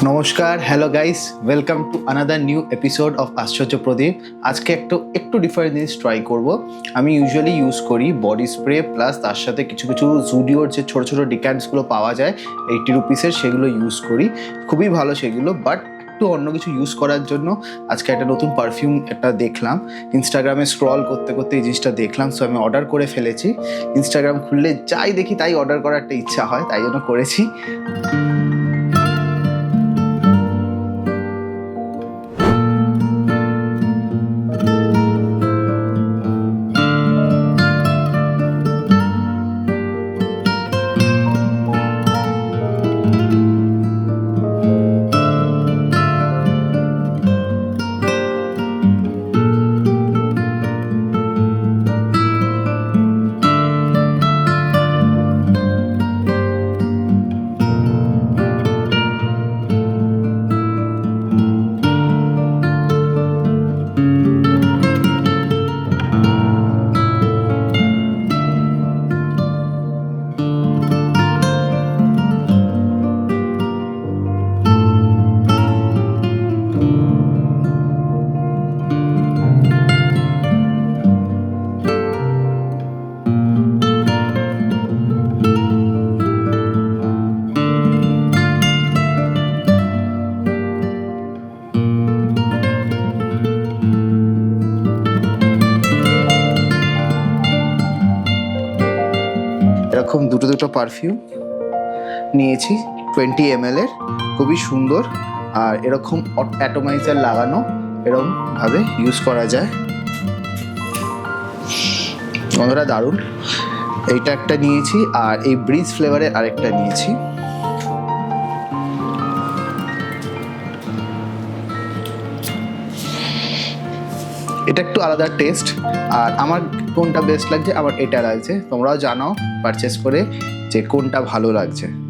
নমস্কার, hello guys, welcome to another new episode of আশ্চর্য প্রদীপ। আজকে একটু ডিফারেন্ট জিনিস ট্রাই করব। আমি ইউজুয়ালি ইউজ করি বডি স্প্রে প্লাস তার সাথে কিছু জুডিওর যে ছোটো ছোটো ডিক্যান্টসগুলো পাওয়া যায় 80 রুপিসের, সেগুলো ইউজ করি। খুবই ভালো সেগুলো, বাট একটু অন্য কিছু ইউজ করার জন্য আজকে একটা নতুন পারফিউম দেখলাম ইনস্টাগ্রামে। স্ক্রল করতে করতে এই জিনিসটা দেখলাম, সো আমি অর্ডার করে ফেলেছি। ইনস্টাগ্রাম খুললে যাই দেখি তাই অর্ডার করার একটা ইচ্ছা হয়, তাই জন্য করেছি। এরকম দুটো পারফিউম নিয়েছি 20 ml এর, খুবই সুন্দর। আর এরকম অ্যাটমাইজার লাগানো, এরকম ভাবে ইউজ করা যায়। গন্ধটা দারুণ। এইটা একটা নিয়েছি, আর এই ব্রিজ ফ্লেভারের আরেকটা নিয়েছি। এটা একটু আলাদা টেস্ট, আর আমার কোনটা বেস্ট লাগছে, আমার এটা লাগছে। তোমরাও জানাও পারচেস করে যে কোনটা ভালো লাগছে।